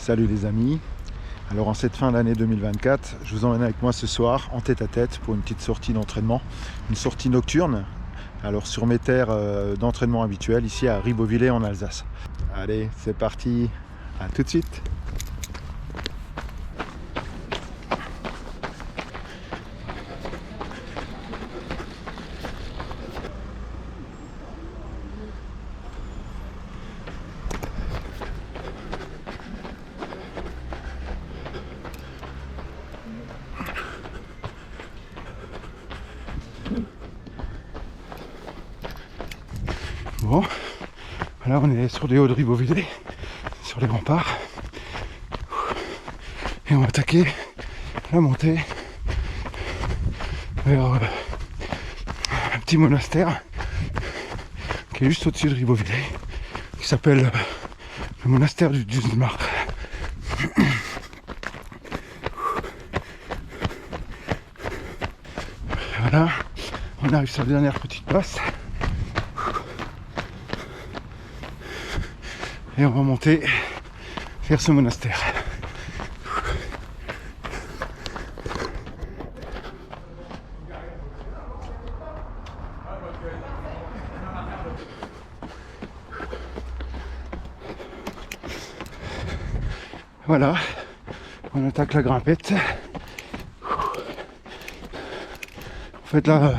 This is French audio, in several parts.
Salut les amis. Alors en cette fin d'année 2024, je vous emmène avec moi ce soir en tête-à-tête pour une petite sortie d'entraînement, une sortie nocturne. Alors sur mes terres d'entraînement habituelles, ici à Ribeauvillé en Alsace. Allez, c'est parti, à tout de suite. Bon, là on est sur les hauts de Ribeauvillé, sur les remparts. Et on va attaquer la montée vers un petit monastère qui est juste au-dessus de Ribeauvillé, qui s'appelle le monastère du Dusmar. Voilà, on arrive sur la dernière petite place. Et on va monter vers ce monastère. Voilà, on attaque la grimpette. En fait là,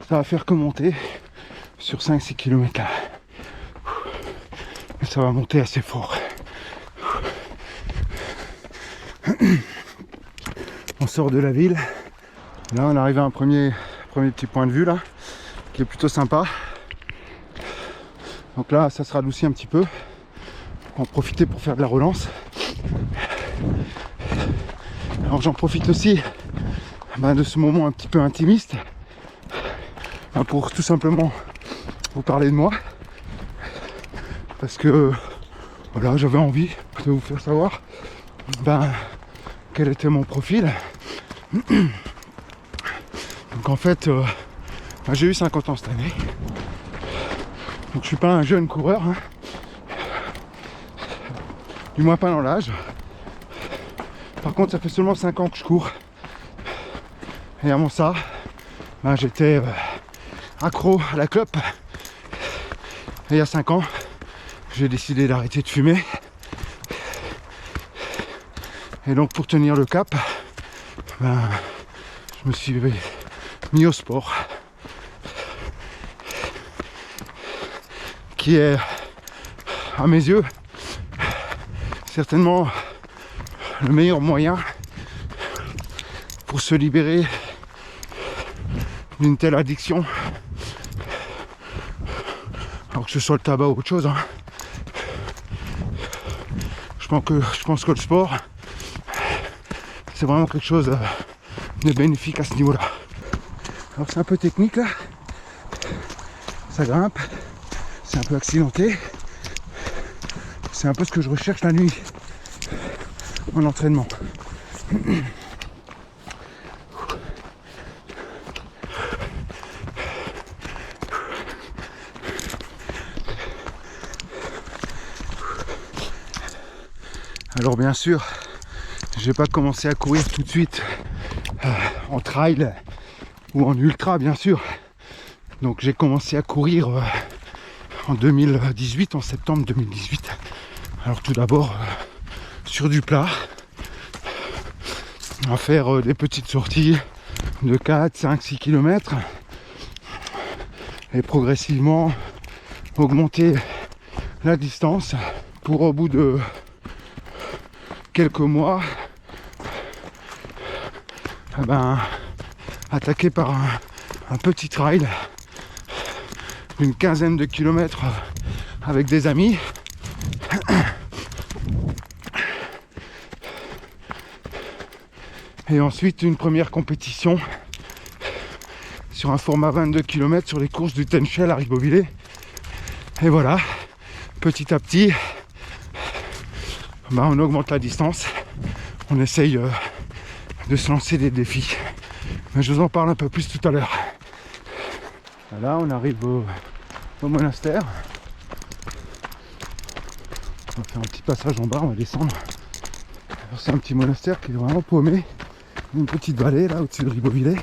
ça va faire que monter sur 5-6 km là. Mais ça va monter assez fort. On sort de la ville. Là on arrive à un premier petit point de vue là, qui est plutôt sympa. Donc là ça se radoucit un petit peu. On va en profiter pour faire de la relance. Alors j'en profite aussi de ce moment un petit peu intimiste pour tout simplement vous parler de moi, parce que voilà, j'avais envie de vous faire savoir quel était mon profil. Donc en fait j'ai eu 50 ans cette année, donc je suis pas un jeune coureur, hein. Du moins pas dans l'âge. Par contre ça fait seulement 5 ans que je cours. Et avant ça, j'étais accro à la clope. Et il y a 5 ans, j'ai décidé d'arrêter de fumer. Et donc pour tenir le cap, je me suis mis au sport. Qui est, à mes yeux, certainement le meilleur moyen pour se libérer d'une telle addiction, alors que ce soit le tabac ou autre chose, hein. Je pense que le sport, c'est vraiment quelque chose de bénéfique à ce niveau là. Alors c'est un peu technique là, ça grimpe, c'est un peu accidenté, c'est un peu ce que je recherche la nuit en entraînement. Alors bien sûr, j'ai pas commencé à courir tout de suite en trail ou en ultra bien sûr. Donc j'ai commencé à courir en 2018, en septembre 2018. Alors tout d'abord sur du plat, à faire des petites sorties de 4, 5, 6 km et progressivement augmenter la distance pour au bout de quelques mois attaqué par un petit trail d'une quinzaine de kilomètres avec des amis. Et ensuite une première compétition sur un format 22 km sur les courses du Tenchel à Ribeauvillé. Et voilà, petit à petit on augmente la distance, on essaye de se lancer des défis. Mais je vous en parle un peu plus tout à l'heure. Là on arrive au monastère. On va faire un petit passage en bas, on va descendre. Alors, c'est un petit monastère qui est vraiment paumé. Une petite vallée là au-dessus de Ribeauvillé.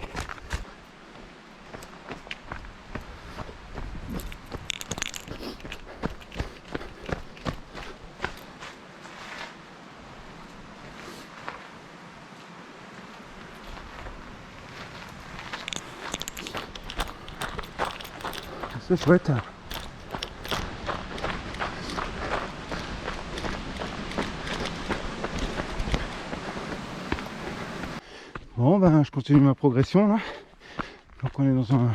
C'est chouette. Bon ben je continue ma progression là. Donc on est dans un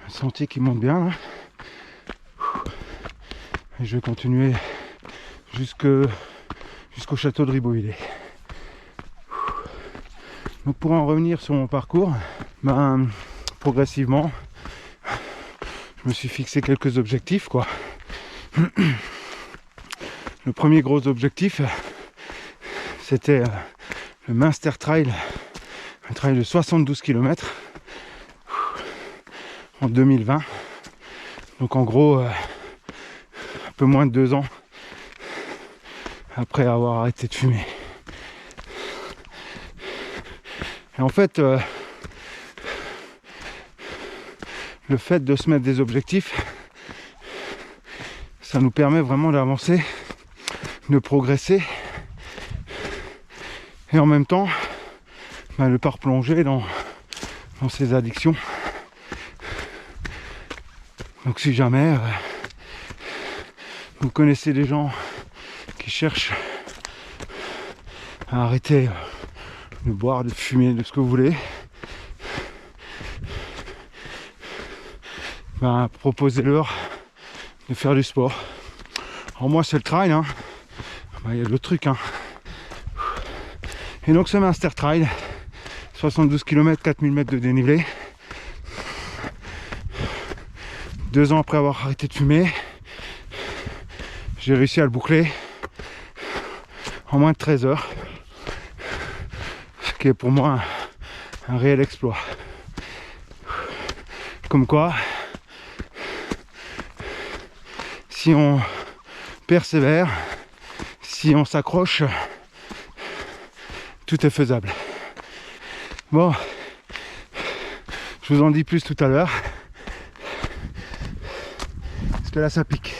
sentier qui monte bien là. Et je vais continuer jusqu'au château de Ribeauvillé. Donc pour en revenir sur mon parcours, ben progressivement je me suis fixé quelques objectifs quoi. Le premier gros objectif c'était le Munster Trail, un trail de 72 km en 2020. Donc en gros un peu moins de 2 ans après avoir arrêté de fumer. Et en fait le fait de se mettre des objectifs, ça nous permet vraiment d'avancer, de progresser et en même temps de ne pas replonger dans ces addictions. Donc si jamais vous connaissez des gens qui cherchent à arrêter de boire, de fumer, de ce que vous voulez, ben, proposez-leur de faire du sport. Alors moi c'est le trail, hein. Ben, y a d'autres trucs. Hein. Et donc ce Munster Trail, 72 km, 4000 mètres de dénivelé. 2 ans après avoir arrêté de fumer, j'ai réussi à le boucler en moins de 13 heures. Ce qui est pour moi un réel exploit. Comme quoi, si on persévère, si on s'accroche, tout est faisable. Bon, je vous en dis plus tout à l'heure. Parce que là ça pique.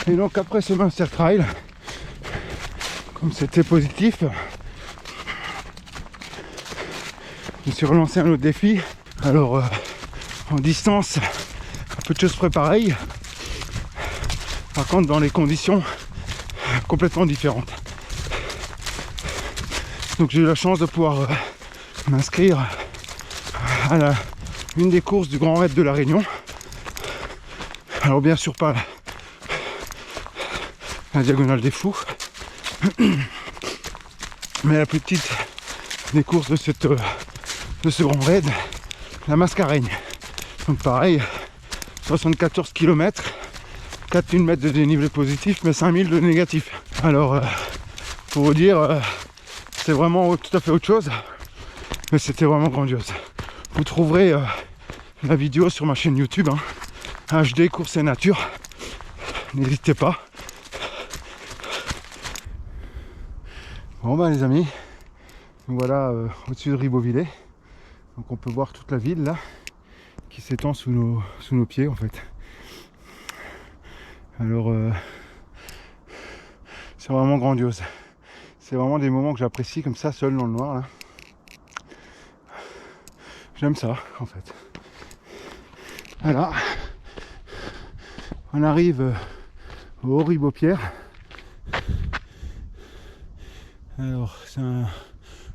Et donc après ce Munster Trail, comme c'était positif, je me suis relancé un autre défi. Alors en distance, un peu de choses pareilles. Par contre dans les conditions complètement différentes. Donc j'ai eu la chance de pouvoir m'inscrire à une des courses du Grand Raid de la Réunion. Alors bien sûr pas la Diagonale des Fous, mais la plus petite des courses de ce Grand Raid, la Mascareigne. Donc pareil, 74 km, 4000 mètres de dénivelé positif, mais 5000 de négatif. Alors pour vous dire, c'est vraiment tout à fait autre chose, mais c'était vraiment grandiose. Vous trouverez la vidéo sur ma chaîne YouTube, hein, HD Course et Nature. N'hésitez pas. Bon ben les amis, voilà au-dessus de Ribeauvillé. Donc on peut voir toute la ville là qui s'étend sous nos pieds en fait. Alors c'est vraiment grandiose. C'est vraiment des moments que j'apprécie comme ça, seul dans le noir là. J'aime ça en fait. Voilà. On arrive au Haut-Ribeaupierre. Alors c'est un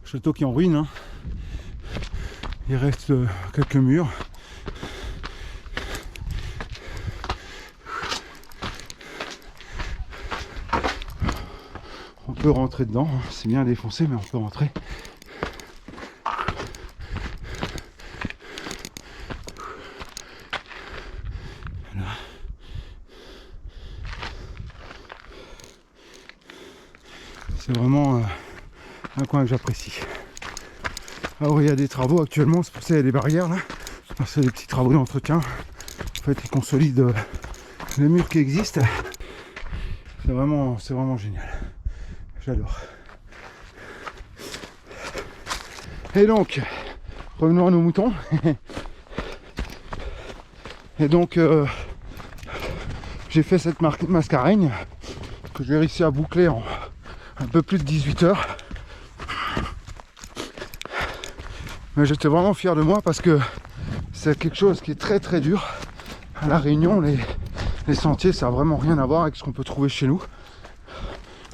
château qui est en ruine. Hein. Il reste quelques murs. On peut rentrer dedans, hein. C'est bien défoncé mais on peut rentrer. Voilà. C'est vraiment un coin que j'apprécie. Alors il y a des travaux actuellement, c'est pour ça qu'il y a des barrières là. C'est des petits travaux d'entretien. En fait, ils consolident les murs qui existent. C'est vraiment génial. J'adore. Et donc, revenons à nos moutons. Et donc, j'ai fait cette mascareigne que j'ai réussi à boucler en un peu plus de 18 heures. Mais j'étais vraiment fier de moi parce que c'est quelque chose qui est très très dur. À La Réunion, les sentiers, ça n'a vraiment rien à voir avec ce qu'on peut trouver chez nous,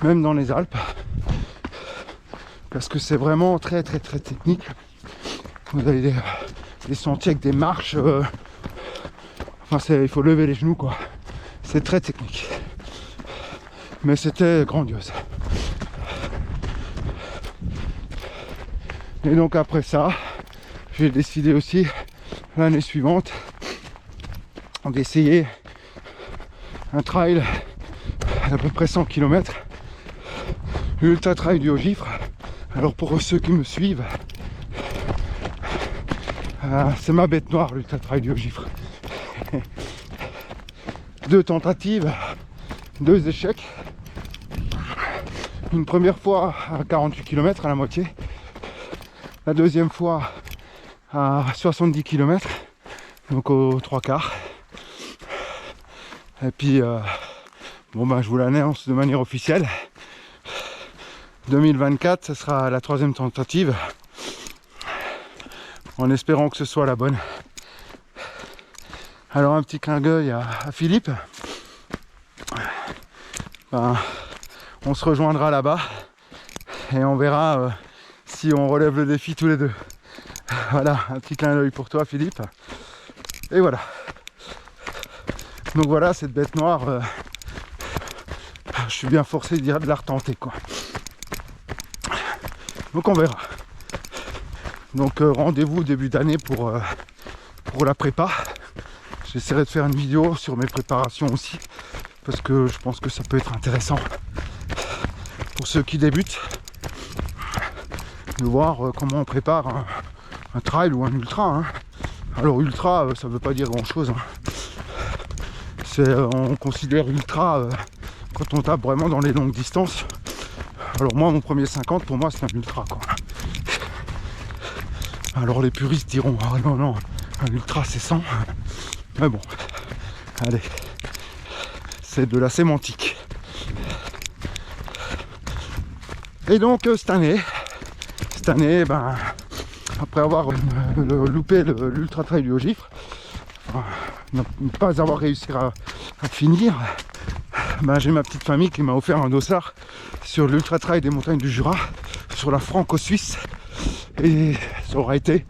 même dans les Alpes, parce que c'est vraiment très très très technique. Vous avez des sentiers avec des marches, enfin il faut lever les genoux quoi. C'est très technique, mais c'était grandiose. Et donc après ça, j'ai décidé aussi l'année suivante d'essayer un trail d'à peu près 100 km, l'Ultra Trail du Haut-Gifre. Alors pour ceux qui me suivent, c'est ma bête noire, l'Ultra Trail du Haut-Gifre. 2 tentatives, 2 échecs. Une première fois à 48 km à la moitié, la deuxième fois à 70 km, donc aux 3/4. Et puis bon bah je vous l'annonce de manière officielle, 2024 ce sera la 3e tentative, en espérant que ce soit la bonne. Alors un petit clin d'œil à Philippe, ben, on se rejoindra là-bas et on verra si on relève le défi tous les deux. Voilà, un petit clin d'œil pour toi Philippe. Et voilà. Donc voilà, cette bête noire, je suis bien forcé de la retenter quoi. Donc on verra. Donc rendez-vous début d'année pour la prépa. J'essaierai de faire une vidéo sur mes préparations aussi, parce que je pense que ça peut être intéressant pour ceux qui débutent de voir comment on prépare un trail ou un ultra. Hein. Alors ultra, ça veut pas dire grand chose. Hein. On considère ultra quand on tape vraiment dans les longues distances. Alors moi, mon premier 50, pour moi, c'est un ultra quoi. Alors les puristes diront, ah non, non, un ultra c'est 100. Mais bon, allez, c'est de la sémantique. Et donc cette année, ben, après avoir loupé l'Ultra Trail du Haut-Gifre, ne pas avoir réussi à finir, ben, j'ai ma petite famille qui m'a offert un dossard sur l'Ultra Trail des montagnes du Jura, sur la franco-suisse, et ça aura été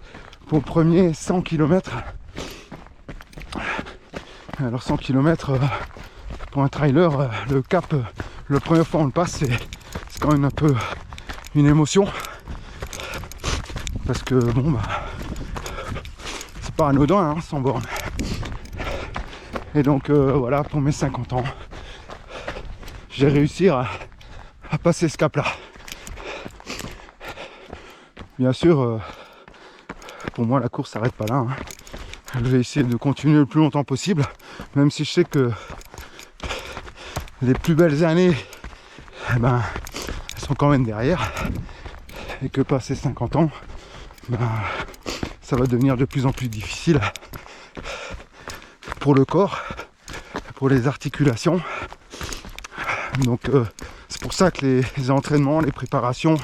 pour le premier 100 km. Alors 100 km pour un trailer, le cap, la première fois on le passe, c'est quand même un peu une émotion, parce que bon bah c'est pas anodin hein, 100 bornes. Et donc voilà, pour mes 50 ans, j'ai réussi à passer ce cap là. Bien sûr, pour moi la course s'arrête pas là. Hein. Je vais essayer de continuer le plus longtemps possible, même si je sais que les plus belles années, eh ben, elles sont quand même derrière, et que passer 50 ans, ben, ça va devenir de plus en plus difficile pour le corps, pour les articulations. Donc c'est pour ça que les entraînements, les préparations,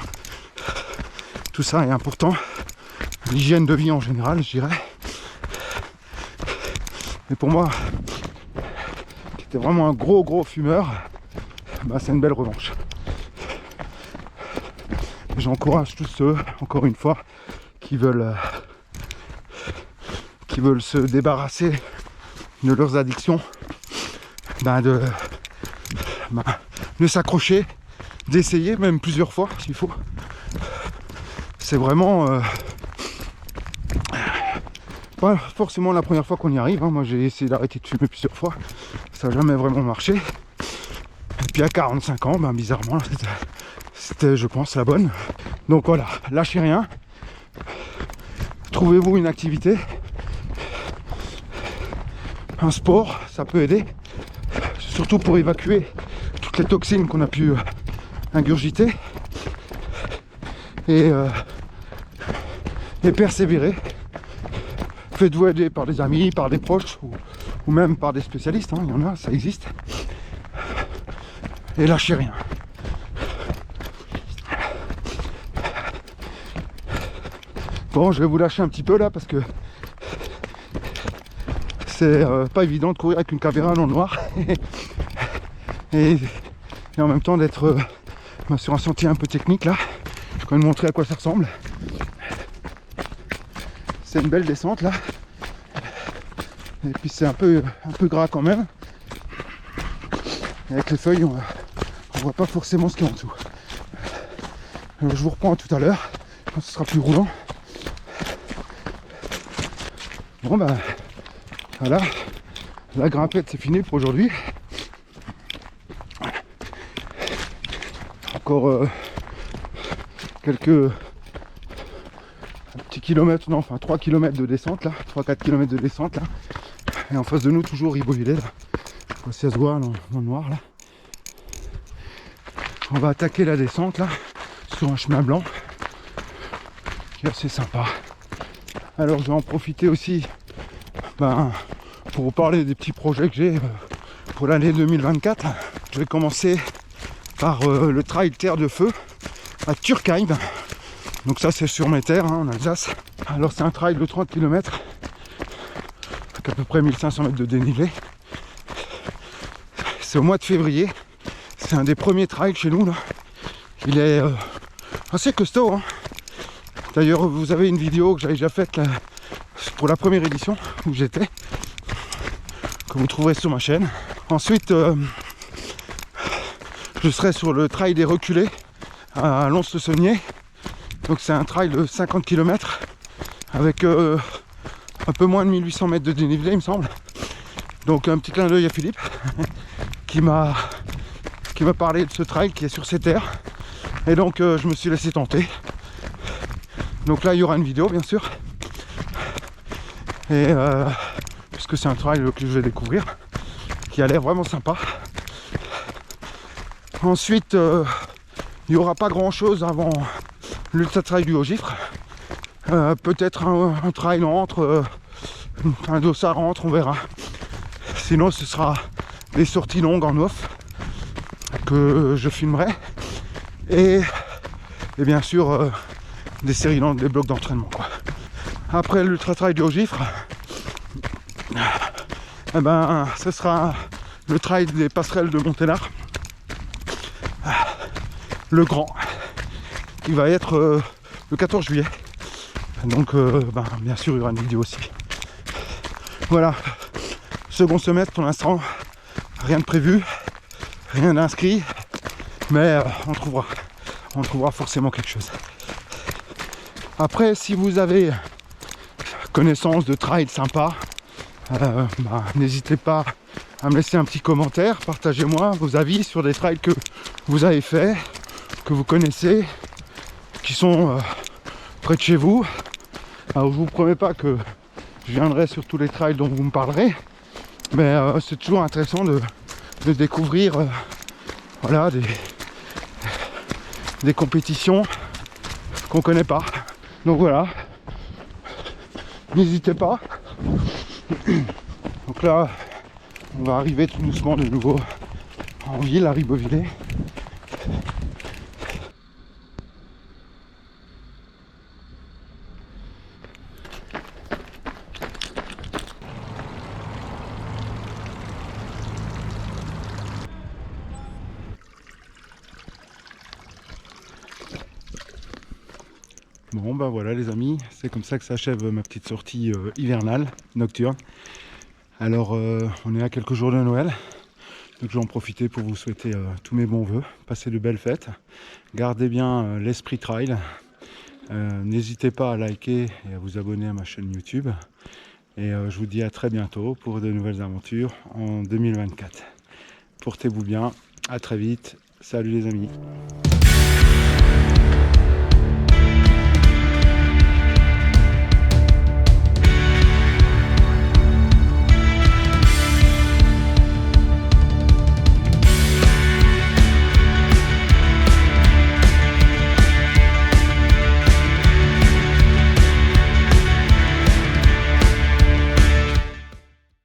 tout ça est important. L'hygiène de vie en général, je dirais. Et pour moi, qui était vraiment un gros fumeur, bah c'est une belle revanche. J'encourage tous ceux, encore une fois, qui veulent se débarrasser de leurs addictions, de s'accrocher, d'essayer même plusieurs fois s'il faut. C'est vraiment pas forcément la première fois qu'on y arrive, hein. Moi j'ai essayé d'arrêter de fumer plusieurs fois, ça n'a jamais vraiment marché. Et puis à 45 ans, bizarrement, c'était je pense la bonne. Donc voilà, lâchez rien. trouvez-vous une activité, un sport, ça peut aider, surtout pour évacuer toutes les toxines qu'on a pu ingurgiter et persévérer. Faites-vous aider par des amis, par des proches ou même par des spécialistes, hein, il y en a, ça existe. Et lâchez rien. Bon, je vais vous lâcher un petit peu là parce que c'est pas évident de courir avec une caméra dans le noir et en même temps d'être sur un sentier un peu technique là. Je vais quand même montrer à quoi ça ressemble. C'est une belle descente là. Et puis c'est un peu gras quand même. Et avec les feuilles, on voit pas forcément ce qu'il y a en dessous. Alors, je vous reprends tout à l'heure, quand ce sera plus roulant. Bon ben voilà, la grimpette c'est fini pour aujourd'hui. Encore quelques petits kilomètres, non enfin 3 km de descente là, 3-4 km de descente là. Et en face de nous toujours Ribeauvillé là. Si ça se voit dans le noir là. On va attaquer la descente là sur un chemin blanc qui est assez sympa. Alors je vais en profiter aussi pour vous parler des petits projets que j'ai pour l'année 2024. Je vais commencer par le trail Terre de Feu à Turkheim. Donc ça c'est sur mes terres hein, en Alsace. Alors c'est un trail de 30 km avec à peu près 1500 mètres de dénivelé. C'est au mois de février. C'est un des premiers trails chez nous là. Il est assez costaud hein. D'ailleurs vous avez une vidéo que j'avais déjà faite là, pour la première édition où j'étais, que vous trouverez sur ma chaîne. Ensuite je serai sur le trail des reculés à Lons-le-Saunier. Donc c'est un trail de 50 km avec un peu moins de 1800 mètres de dénivelé il me semble. Donc un petit clin d'œil à Philippe qui m'a parlé de ce trail qui est sur ses terres. Et donc je me suis laissé tenter. Donc là il y aura une vidéo bien sûr. Et puisque c'est un trail que je vais découvrir, qui a l'air vraiment sympa. Ensuite il n'y aura pas grand chose avant l'Ultra Trail du Haut-Gifre. Peut-être un trail entre, un dossard entre, on verra. Sinon ce sera des sorties longues en off que je filmerai. Et bien sûr des séries longues, des blocs d'entraînement quoi. Après l'Ultra Trail du Haut-Gifre, ce sera le trail des passerelles de Monténard, le grand, qui va être le 14 juillet. Donc bien sûr il y aura une vidéo aussi. Voilà, second semestre pour l'instant, rien de prévu, rien d'inscrit, mais on trouvera forcément quelque chose. Après si vous avez connaissance de trail sympa, n'hésitez pas à me laisser un petit commentaire, partagez-moi vos avis sur des trails que vous avez fait, que vous connaissez, qui sont près de chez vous. Alors je vous promets pas que je viendrai sur tous les trails dont vous me parlerez, mais c'est toujours intéressant de découvrir voilà, des compétitions qu'on connaît pas. Donc voilà, n'hésitez pas. Donc là on va arriver tout doucement de nouveau en ville à Ribeauvillé. Bon voilà les amis, c'est comme ça que s'achève ma petite sortie hivernale, nocturne. Alors on est à quelques jours de Noël, donc je vais en profiter pour vous souhaiter tous mes bons voeux. Passez de belles fêtes, gardez bien l'esprit trail, n'hésitez pas à liker et à vous abonner à ma chaîne YouTube. Et je vous dis à très bientôt pour de nouvelles aventures en 2024. Portez-vous bien, à très vite, salut les amis.